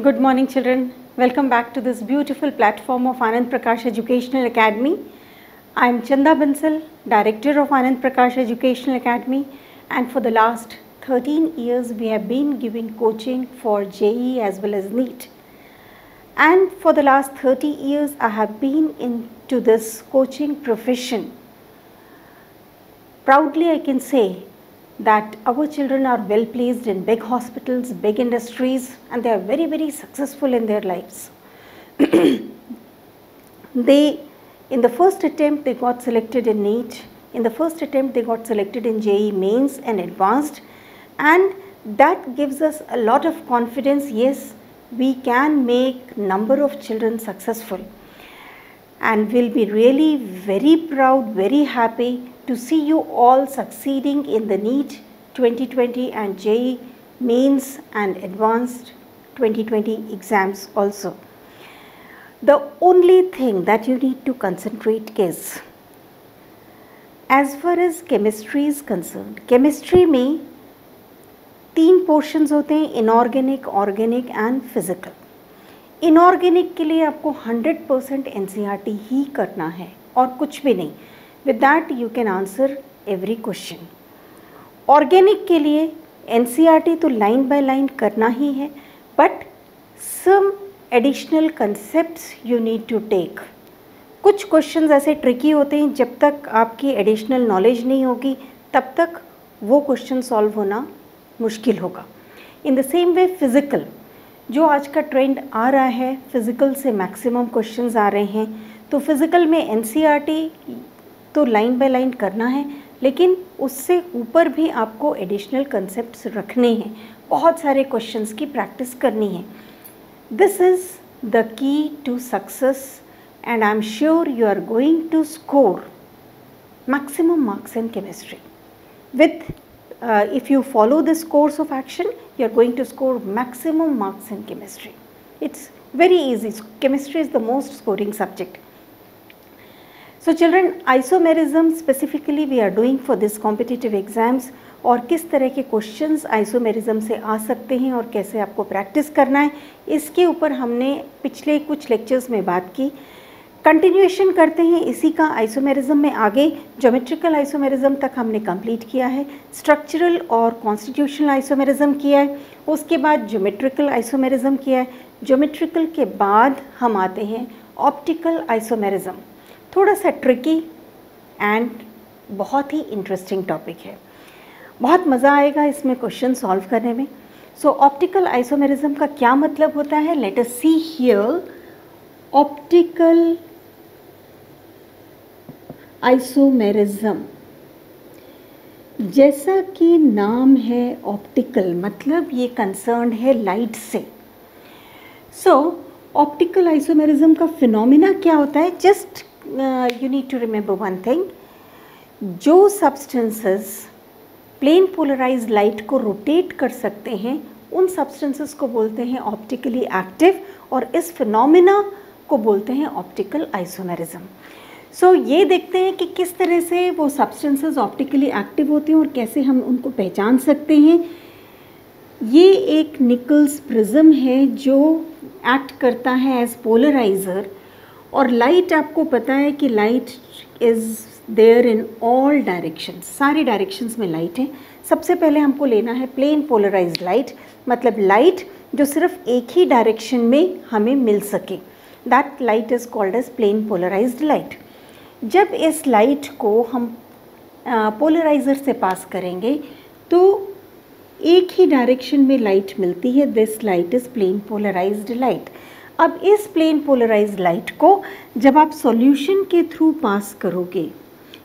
Good morning, children. Welcome back to this beautiful platform of Anand Prakash Educational Academy. I am Chanda Bansal, Director of Anand Prakash Educational Academy, and for the last 13 years we have been giving coaching for JEE as well as NEET. And for the last 30 years I have been into this coaching profession. Proudly I can say that our children are well placed in big hospitals, big industries, and they are very, very successful in their lives. In the first attempt they got selected in NEET, in the first attempt they got selected in JEE Mains and Advanced, and that gives us a lot of confidence. Yes, we can make number of children successful, and we'll be really very proud, very happy to see you all succeeding in the NEET 2020 and JEE Mains and Advanced 2020 exams also. The only thing that you need to concentrate is, as far as chemistry is concerned, chemistry में 3 portions होते हैं, inorganic, organic and physical. Inorganic के लिए आपको 100% NCERT ही करना है और कुछ भी नहीं. With that you can answer every question. Organic के लिए NCERT तो line by line करना ही है, but some additional concepts you need to take. कुछ questions ऐसे tricky होते हैं, जब तक आपकी additional knowledge नहीं होगी तब तक वो question solve होना मुश्किल होगा. In the same way physical, जो आज का ट्रेंड आ रहा है, फिज़िकल से मैक्सिमम क्वेश्चंस आ रहे हैं, तो फिज़िकल में NCERT तो लाइन बाय लाइन करना है, लेकिन उससे ऊपर भी आपको एडिशनल कंसेप्ट्स रखने हैं, बहुत सारे क्वेश्चंस की प्रैक्टिस करनी है. This is the key to success and I am sure you are going to score maximum marks in chemistry. With if you follow this course of action, you are going to score maximum marks in chemistry. It's very easy. Chemistry is the most scoring subject. So children, isomerism specifically we are doing for this competitive exams, और किस तरह के questions isomerism से आ सकते हैं और कैसे आपको प्रैक्टिस करना है, इसके ऊपर हमने पिछले कुछ लेक्चर्स में बात की. कंटिन्यूएशन करते हैं इसी का आइसोमेरिज्म में. आगे ज्योमेट्रिकल आइसोमेरिज्म तक हमने कंप्लीट किया है, स्ट्रक्चरल और कॉन्स्टिट्यूशनल आइसोमेरिज्म किया है, उसके बाद ज्योमेट्रिकल आइसोमेरिज्म किया है. ज्योमेट्रिकल के बाद हम आते हैं ऑप्टिकल आइसोमेरिज्म. थोड़ा सा ट्रिकी एंड बहुत ही इंटरेस्टिंग टॉपिक है, बहुत मज़ा आएगा इसमें क्वेश्चन सॉल्व करने में. सो ऑप्टिकल आइसोमेरिज्म का क्या मतलब होता है? Let us see here. Optical isomerism, जैसा कि नाम है ऑप्टिकल, मतलब ये कंसर्न है लाइट से. सो ऑप्टिकल आइसोमेरिज्म का फिनोमिना क्या होता है? Just you need to remember one thing. जो substances प्लेन पोलराइज्ड लाइट को रोटेट कर सकते हैं उन substances को बोलते हैं ऑप्टिकली एक्टिव, और इस फिनोमिना को बोलते हैं ऑप्टिकल आइसोमेरिज्म. सो ये देखते हैं कि किस तरह से वो substances ऑप्टिकली एक्टिव होते हैं और कैसे हम उनको पहचान सकते हैं. ये एक निकल्स प्रिज्म है जो एक्ट करता है एज पोलराइज़र, और लाइट आपको पता है कि light is there in all directions, सारे डायरेक्शंस में लाइट है. सबसे पहले हमको लेना है प्लेन पोलराइज्ड लाइट, मतलब लाइट जो सिर्फ एक ही डायरेक्शन में हमें मिल सके. That light is called as plane polarised light. जब इस लाइट को हम पोलराइज़र से पास करेंगे तो एक ही डायरेक्शन में लाइट मिलती है. This light is plane polarised light. अब इस प्लेन पोलराइज्ड लाइट को जब आप सॉल्यूशन के थ्रू पास करोगे,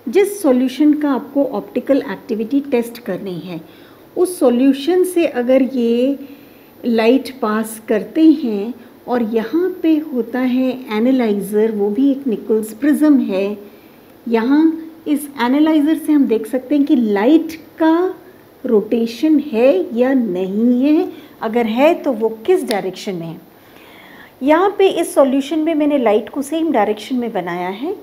जिस सॉल्यूशन का आपको ऑप्टिकल एक्टिविटी टेस्ट करनी है, उस सॉल्यूशन से अगर ये लाइट पास करते हैं और यहाँ पे होता है एनालाइज़र, वो भी एक निकल्स प्रिज्म है. यहाँ इस एनालाइज़र से हम देख सकते हैं कि लाइट का रोटेशन है या नहीं है, अगर है तो वो किस डायरेक्शन में है. यहाँ पे इस सॉल्यूशन में मैंने लाइट को सेम डायरेक्शन में बनाया है.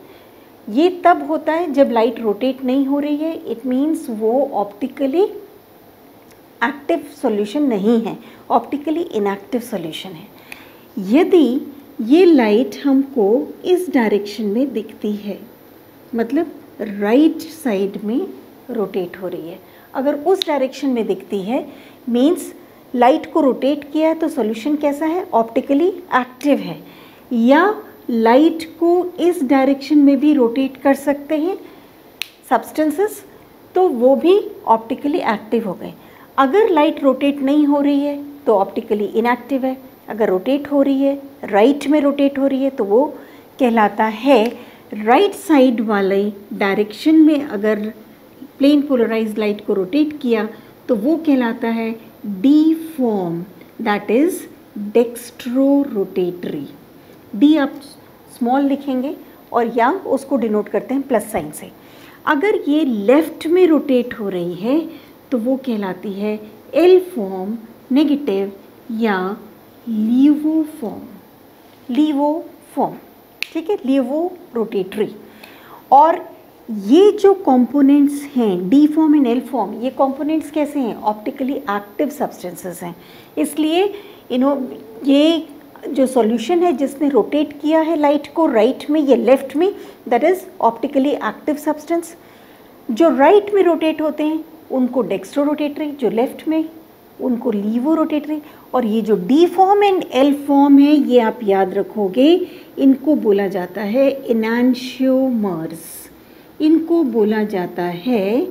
ये तब होता है जब लाइट रोटेट नहीं हो रही है, इट मीन्स वो ऑप्टिकली एक्टिव सॉल्यूशन नहीं है, ऑप्टिकली इनएक्टिव सॉल्यूशन है. यदि ये लाइट हमको इस डायरेक्शन में दिखती है, मतलब राइट साइड में रोटेट हो रही है, अगर उस डायरेक्शन में दिखती है मीन्स लाइट को रोटेट किया है तो सॉल्यूशन कैसा है, ऑप्टिकली एक्टिव है। या लाइट को इस डायरेक्शन में भी रोटेट कर सकते हैं सब्सटेंसेस, तो वो भी ऑप्टिकली एक्टिव हो गए। अगर लाइट रोटेट नहीं हो रही है तो ऑप्टिकली इनएक्टिव है, अगर रोटेट हो रही है, राइट में रोटेट हो रही है, तो वो कहलाता है राइट साइड वाले डायरेक्शन में अगर प्लेन पोलराइज्ड लाइट को रोटेट किया तो वो कहलाता है d form, that is dextro rotatory. D आप स्मॉल लिखेंगे और या उसको डिनोट करते हैं प्लस साइन से। अगर ये लेफ्ट में रोटेट हो रही है तो वो कहलाती है एल फॉर्म नेगेटिव या लीवो फॉर्म, ठीक है, लीवो रोटेटरी। और ये जो कंपोनेंट्स हैं D form and L form, ये कंपोनेंट्स कैसे हैं, ऑप्टिकली एक्टिव सब्सटेंसेस हैं। इसलिए ये जो सॉल्यूशन है जिसने रोटेट किया है लाइट को राइट में या लेफ्ट में, that is optically active substance. जो राइट में रोटेट होते हैं उनको डेक्स्ट्रो रोटेटरी, जो लेफ्ट में उनको लीवो रोटेटरी। और ये जो D form and L form है ये आप याद रखोगे, इनको बोला जाता है इनैंशियोमर्स, इनको बोला जाता है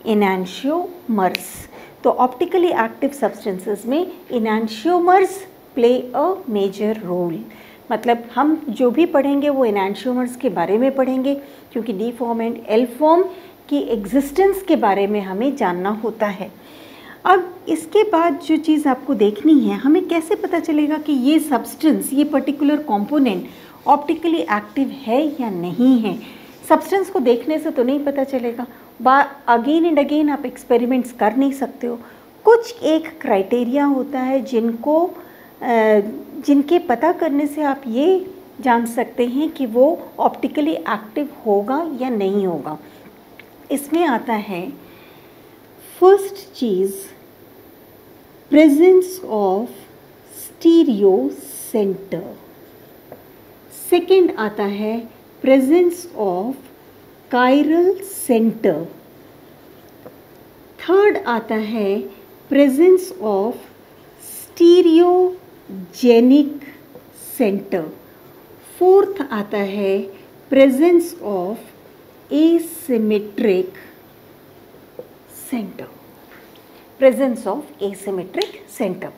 इनैंशियोमर्स। तो ऑप्टिकली एक्टिव सब्सटेंसेस में इनैंशियोमर्स प्ले अ मेजर रोल। मतलब हम जो भी पढ़ेंगे वो इनैंशियोमर्स के बारे में पढ़ेंगे, क्योंकि D form and L form की एग्जिस्टेंस के बारे में हमें जानना होता है। अब इसके बाद जो चीज़ आपको देखनी है, हमें कैसे पता चलेगा कि ये सब्सटेंस, ये पर्टिकुलर कंपोनेंट ऑप्टिकली एक्टिव है या नहीं है। सब्सटेंस को देखने से तो नहीं पता चलेगा, अगेन एंड अगेन आप एक्सपेरिमेंट्स कर नहीं सकते हो। कुछ एक क्राइटेरिया होता है जिनके पता करने से आप ये जान सकते हैं कि वो ऑप्टिकली एक्टिव होगा या नहीं होगा। इसमें आता है first cheese presence of stereo centre, second आता है presence of chiral centre, third आता है presence of stereogenic centre, fourth आता है presence of asymmetric centre, presence of asymmetric centre.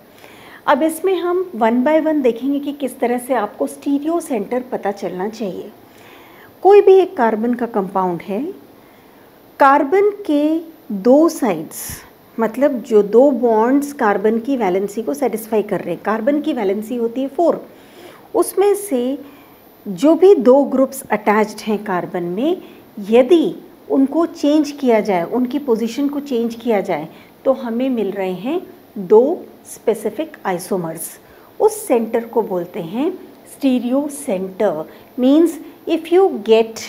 अब इसमें हम वन बाय वन देखेंगे कि किस तरह से आपको स्टीरियो सेंटर पता चलना चाहिए। कोई भी एक कार्बन का कंपाउंड है, कार्बन के दो साइड्स, मतलब जो दो बॉन्ड्स कार्बन की वैलेंसी को सेटिस्फाई कर रहे हैं, कार्बन की वैलेंसी होती है 4, उसमें से जो भी दो ग्रुप्स अटैच्ड हैं कार्बन में, यदि उनको चेंज किया जाए, उनकी पोजीशन को चेंज किया जाए, तो हमें मिल रहे हैं दो स्पेसिफिक आइसोमर्स। उस सेंटर को बोलते हैं stereo centre. Means if you get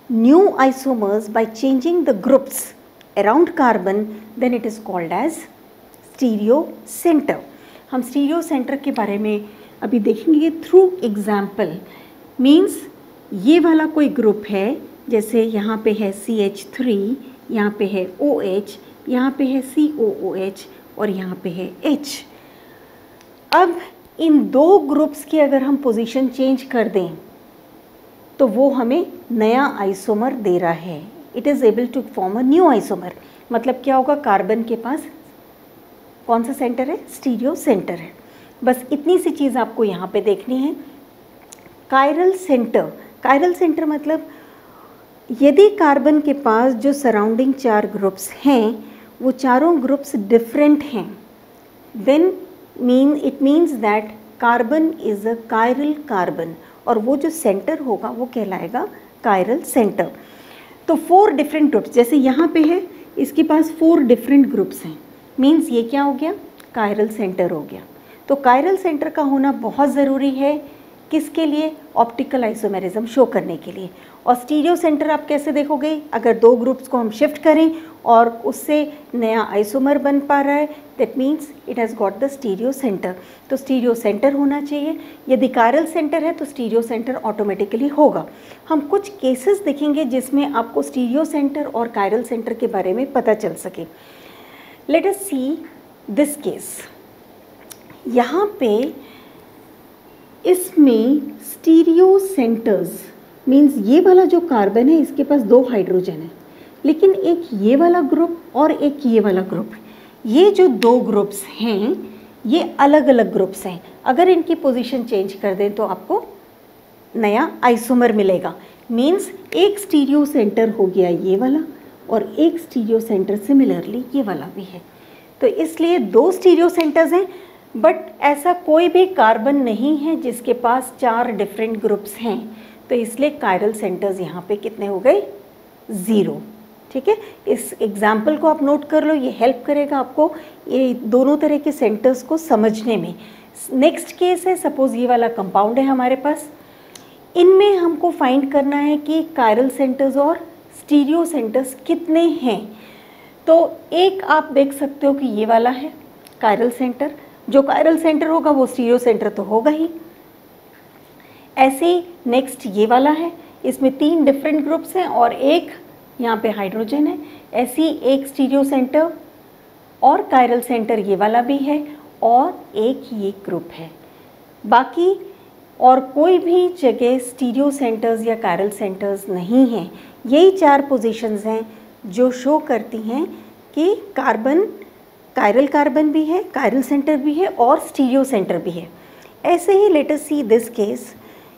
new isomers by changing the groups around carbon, then it is called as stereo centre. हम स्टीरियो सेंटर के बारे में अभी देखेंगे थ्रू एग्जाम्पल। मीन्स ये वाला कोई ग्रुप है, जैसे यहाँ पे है CH3, यहाँ पे है OH, यहाँ पे है COOH और यहाँ पे है H। अब इन दो ग्रुप्स की अगर हम पोजीशन चेंज कर दें तो वो हमें नया आइसोमर दे रहा है। It is able to form a new isomer. मतलब क्या होगा, कार्बन के पास कौन सा सेंटर है, स्टीरियो सेंटर है। बस इतनी सी चीज़ आपको यहाँ पे देखनी है। कायरल सेंटर, कायरल सेंटर मतलब यदि कार्बन के पास जो सराउंडिंग 4 ग्रुप्स हैं वो चारों ग्रुप्स डिफरेंट हैं, then it means that carbon is a chiral carbon, और वो जो सेंटर होगा वो कहलाएगा कायरल सेंटर। तो 4 डिफरेंट ग्रुप्स, जैसे यहाँ पे है, इसके पास 4 डिफरेंट ग्रुप्स हैं, मीन्स ये क्या हो गया, कायरल सेंटर हो गया। तो कायरल सेंटर का होना बहुत ज़रूरी है किसके लिए? ऑप्टिकल आइसोमेरिज्म शो करने के लिए। और स्टीरियो सेंटर आप कैसे देखोगे? अगर दो ग्रुप्स को हम शिफ्ट करें और उससे नया आइसोमर बन पा रहा है, that means it has got the stereo centre. तो स्टीरियो सेंटर होना चाहिए। यदि कायरल सेंटर है तो स्टीरियो सेंटर ऑटोमेटिकली होगा। हम कुछ केसेस देखेंगे जिसमें आपको स्टीरियो सेंटर और कायरल सेंटर के बारे में पता चल सके। Late us see this case. यहाँ पे इसमें स्टीरियो सेंटर्स मीन्स ये वाला जो कार्बन है इसके पास 2 हाइड्रोजन है, लेकिन एक ये वाला ग्रुप और एक ये वाला ग्रुप। ये जो 2 ग्रुप्स हैं ये अलग अलग ग्रुप्स हैं। अगर इनकी पोजीशन चेंज कर दें तो आपको नया आइसोमर मिलेगा। मीन्स एक स्टीरियो सेंटर हो गया ये वाला और एक स्टीरियो सेंटर सिमिलरली ये वाला भी है। तो इसलिए 2 स्टीरियो सेंटर्स हैं, बट ऐसा कोई भी कार्बन नहीं है जिसके पास 4 डिफरेंट ग्रुप्स हैं। तो इसलिए कायरल सेंटर्स यहाँ पे कितने हो गए? 0। ठीक है, इस एग्जाम्पल को आप नोट कर लो, ये हेल्प करेगा आपको ये दोनों तरह के सेंटर्स को समझने में। नेक्स्ट केस है, सपोज ये वाला कंपाउंड है हमारे पास, इनमें हमको फाइंड करना है कि कायरल सेंटर्स और स्टीरियो सेंटर्स कितने हैं। तो एक आप देख सकते हो कि ये वाला है कायरल सेंटर, जो कायरल सेंटर होगा वो स्टीरियो सेंटर तो होगा ही। ऐसे ही नेक्स्ट ये वाला है, इसमें 3 डिफरेंट ग्रुप्स हैं और एक यहाँ पे हाइड्रोजन है। ऐसी एक स्टीरियो सेंटर और कायरल सेंटर ये वाला भी है और एक ये ग्रुप है। बाकी और कोई भी जगह स्टीरियो सेंटर्स या कायरल सेंटर्स नहीं हैं। यही 4 पोजीशंस हैं जो शो करती हैं कि कार्बन कायरल कार्बन भी है, कायरल सेंटर भी है और स्टीरियो सेंटर भी है। ऐसे ही let us see this case.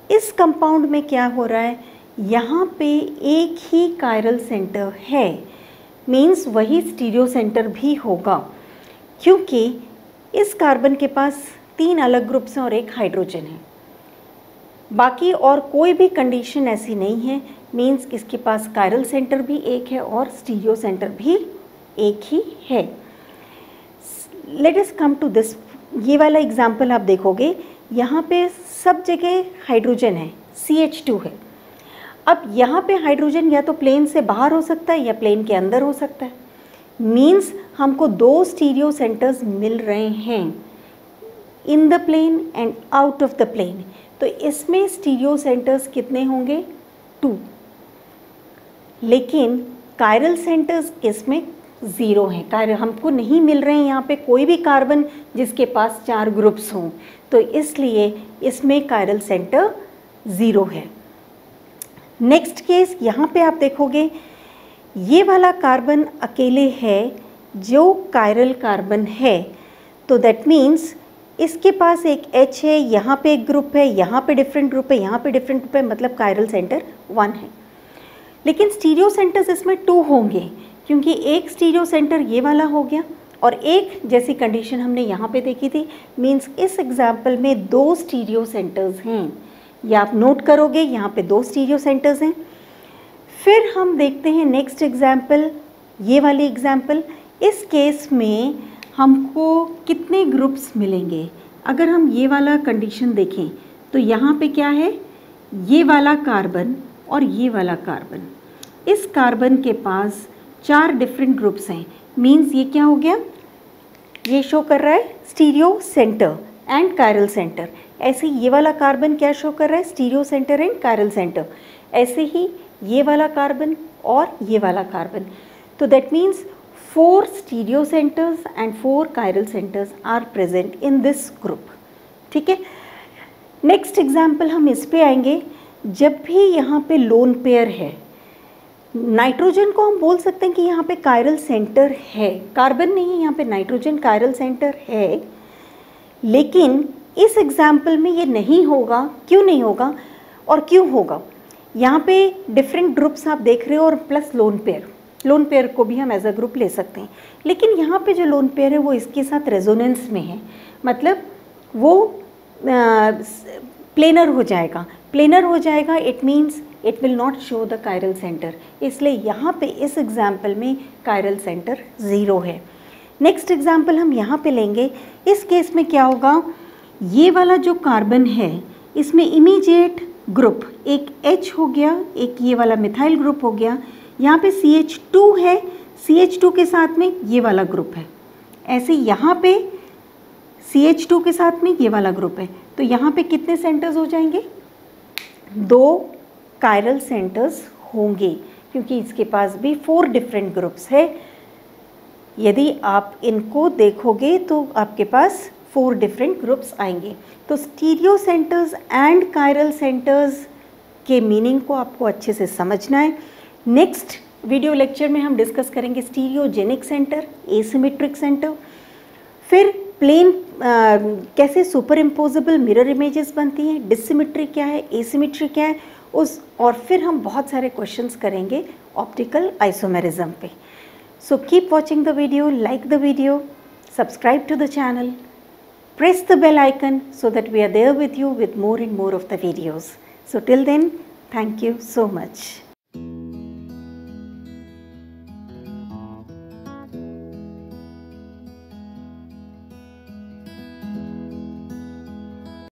इस कंपाउंड में क्या हो रहा है? यहाँ पे एक ही कायरल सेंटर है, मीन्स वही स्टीरियो सेंटर भी होगा, क्योंकि इस कार्बन के पास 3 अलग ग्रुप्स हैं और एक हाइड्रोजन है। बाकी और कोई भी कंडीशन ऐसी नहीं है, मीन्स इसके पास कायरल सेंटर भी एक है और स्टीरियो सेंटर भी एक ही है। Let us come to this. ये वाला एग्जाम्पल आप देखोगे, यहाँ पे सब जगह हाइड्रोजन है, CH2 है। अब यहाँ पे हाइड्रोजन या तो प्लेन से बाहर हो सकता है या प्लेन के अंदर हो सकता है। मीन्स हमको 2 स्टीरियो सेंटर्स मिल रहे हैं, in the plane and out of the plane. तो इसमें स्टीरियो सेंटर्स कितने होंगे? 2। लेकिन कायरल सेंटर्स इसमें 0 हैं। कायरल हमको नहीं मिल रहे हैं यहाँ पे कोई भी कार्बन जिसके पास 4 ग्रुप्स हों, तो इसलिए इसमें कायरल सेंटर 0 है। नेक्स्ट केस, यहाँ पे आप देखोगे ये वाला कार्बन अकेले है जो कायरल कार्बन है, तो दैट मीन्स इसके पास एक H है, यहाँ पे एक ग्रुप है, यहाँ पे डिफरेंट ग्रुप है, यहाँ पे डिफरेंट ग्रुप है, मतलब कायरल सेंटर 1 है। लेकिन स्टीरियो सेंटर्स इसमें 2 होंगे, क्योंकि एक स्टीरियो सेंटर ये वाला हो गया और एक जैसी कंडीशन हमने यहाँ पे देखी थी। मीन्स इस एग्जाम्पल में 2 स्टीरियो सेंटर्स हैं, या आप नोट करोगे यहाँ पे 2 स्टीरियो सेंटर्स हैं। फिर हम देखते हैं नेक्स्ट एग्जाम्पल, ये वाली एग्जाम्पल। इस केस में हमको कितने ग्रुप्स मिलेंगे? अगर हम ये वाला कंडीशन देखें तो यहाँ पे क्या है? ये वाला कार्बन और ये वाला कार्बन। इस कार्बन के पास 4 डिफरेंट ग्रुप्स हैं। मीन्स ये क्या हो गया? ये शो कर रहा है stereo centre and chiral centre. ऐसे ये वाला कार्बन क्या शो कर रहा है? Stereo centre and chiral centre. ऐसे ही ये वाला कार्बन और ये वाला कार्बन। तो that means 4 stereo centres and 4 chiral centres are present in this group. ठीक है, नेक्स्ट एग्जाम्पल हम इस पे आएंगे। जब भी यहाँ पे लोन पेयर है, नाइट्रोजन को हम बोल सकते हैं कि यहाँ पे कायरल सेंटर है, कार्बन नहीं, यहाँ पे नाइट्रोजन कायरल सेंटर है। लेकिन इस एग्जाम्पल में ये नहीं होगा। क्यों नहीं होगा और क्यों होगा? यहाँ पे डिफरेंट ग्रुप्स आप देख रहे हो और प्लस लोन पेयर को भी हम एज अ ग्रुप ले सकते हैं। लेकिन यहाँ पे जो लोन पेयर है वो इसके साथ रेजोनेंस में है, मतलब वो प्लेनर हो जाएगा। It means it will not show the chiral centre. इसलिए यहाँ पे इस एग्जाम्पल में कायरल सेंटर 0 है। नेक्स्ट एग्जाम्पल हम यहाँ पे लेंगे। इस केस में क्या होगा? ये वाला जो कार्बन है इसमें इमीडिएट ग्रुप एक H हो गया, एक ये वाला मिथाइल ग्रुप हो गया, यहाँ पे CH2 है, CH2 के साथ में ये वाला ग्रुप है, ऐसे यहाँ पे CH2 के साथ में ये वाला ग्रुप है। तो यहाँ पे कितने सेंटर्स हो जाएंगे? 2 कायरल सेंटर्स होंगे, क्योंकि इसके पास भी 4 डिफरेंट ग्रुप्स है। यदि आप इनको देखोगे तो आपके पास 4 डिफरेंट ग्रुप्स आएंगे। तो stereo centres and chiral centres के मीनिंग को आपको अच्छे से समझना है। नेक्स्ट वीडियो लेक्चर में हम डिस्कस करेंगे स्टीरियोजेनिक सेंटर, एसिमेट्रिक सेंटर, फिर प्लेन कैसे सुपर इम्पोजेबल मिरर इमेजेस बनती हैं, डिसिमेट्री क्या है, एसिमेट्री क्या है, और फिर हम बहुत सारे क्वेश्चंस करेंगे ऑप्टिकल आइसोमेरिज्म पे। So keep watching the video, like the video, subscribe to the channel, press the bell icon so that we are there with you with more and more of the videos. So till then, thank you so much.